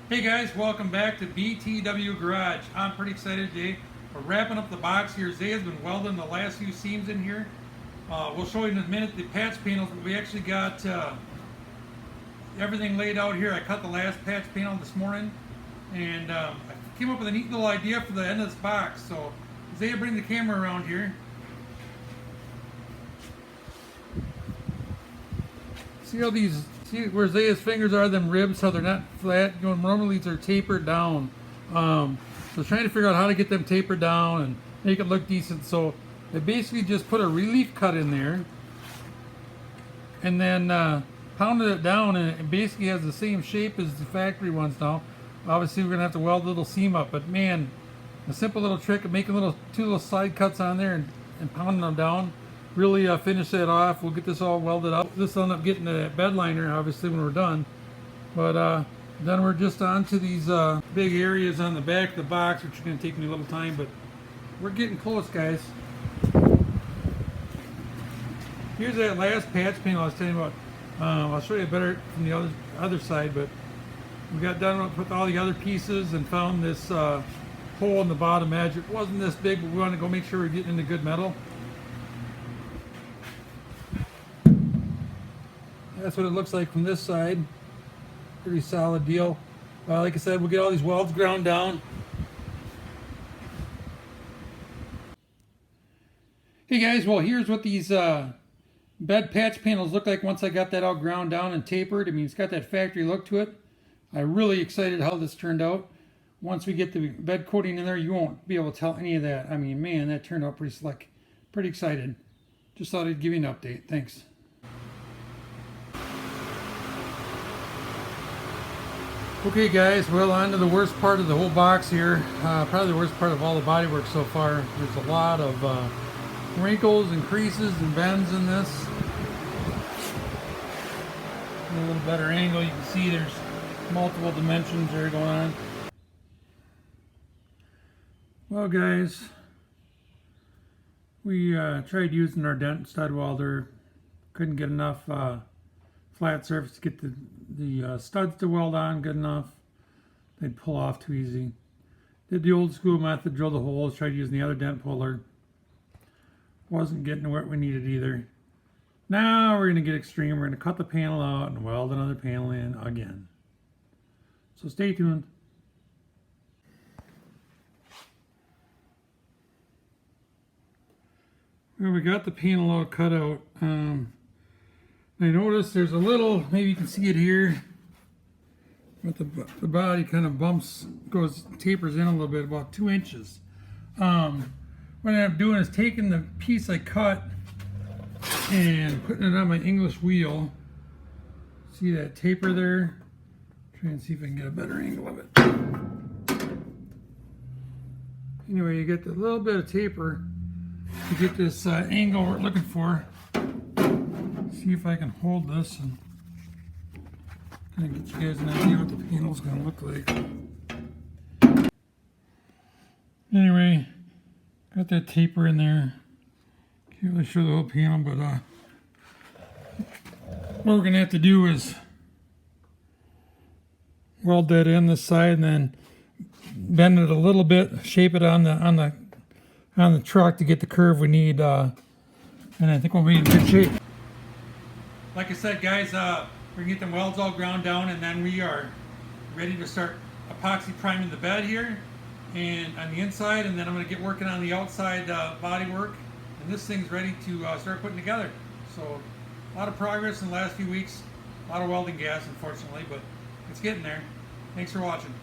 Hey guys, welcome back to BTW Garage. I'm pretty excited today. We're wrapping up the box here. Zay has been welding the last few seams in here. We'll show you in a minute the patch panels, but we actually got everything laid out here. I cut the last patch panel this morning, and I came up with a neat little idea for the end of this box. So Zay, bring the camera around here. See how these, see where Zaya's fingers are, them ribs, how they're not flat? You know, normally they're tapered down. So trying to figure out how to get them tapered down and make it look decent. So they basically just put a relief cut in there and then pounded it down, and it basically has the same shape as the factory ones now. Obviously we're gonna have to weld a little seam up, but man, a simple little trick of making two little side cuts on there and pounding them down really finish that off. We'll get this all welded up. This will end up getting a bed liner obviously when we're done, but then we're just on to these big areas on the back of the box, which is going to take me a little time, but we're getting close, guys. Here's that last patch panel I was telling you about. I'll show you better from the other side, but we got done with all the other pieces and found this hole in the bottom edge. It wasn't this big, but we want to go make sure we're getting into good metal. That's what it looks like from this side. Pretty solid deal. Like I said, we'll get all these welds ground down. Hey guys, well here's what these bed patch panels look like once I got that all ground down and tapered. I mean, it's got that factory look to it. I'm really excited how this turned out. Once we get the bed coating in there, you won't be able to tell any of that. I mean, man, that turned out pretty slick. Pretty excited. Just thought I'd give you an update. Thanks. Okay guys, well, on to the worst part of the whole box here. Probably the worst part of all the bodywork so far. There's a lot of wrinkles and creases and bends in this. A little better angle, you can see there's multiple dimensions there going on. Well guys, we tried using our dent stud welder. Couldn't get enough flat surface to get the studs to weld on good enough. They'd pull off too easy. Did the old school method, drill the holes, tried using the other dent puller. Wasn't getting to where we needed either. Now we're going to get extreme. We're going to cut the panel out and weld another panel in again. So stay tuned. Well, we got the panel all cut out. I noticed there's a little, maybe you can see it here, but the body kind of tapers in a little bit, about 2 inches. What I'm doing is taking the piece I cut and putting it on my English wheel. See that taper there? Try and see if I can get a better angle of it. Anyway, you get a little bit of taper to get this angle we're looking for. See if I can hold this and kind of get you guys an idea what the panel's going to look like. Anyway, got that taper in there. Can't really show the whole panel, but what we're going to have to do is weld that in this side and then bend it a little bit, shape it on the truck to get the curve we need, and I think we'll be in good shape. Like I said, guys, we're going to get them welds all ground down, and then we are ready to start epoxy priming the bed here and on the inside, and then I'm going to get working on the outside body work, and this thing's ready to start putting together. So a lot of progress in the last few weeks, a lot of welding gas unfortunately, but it's getting there. Thanks for watching.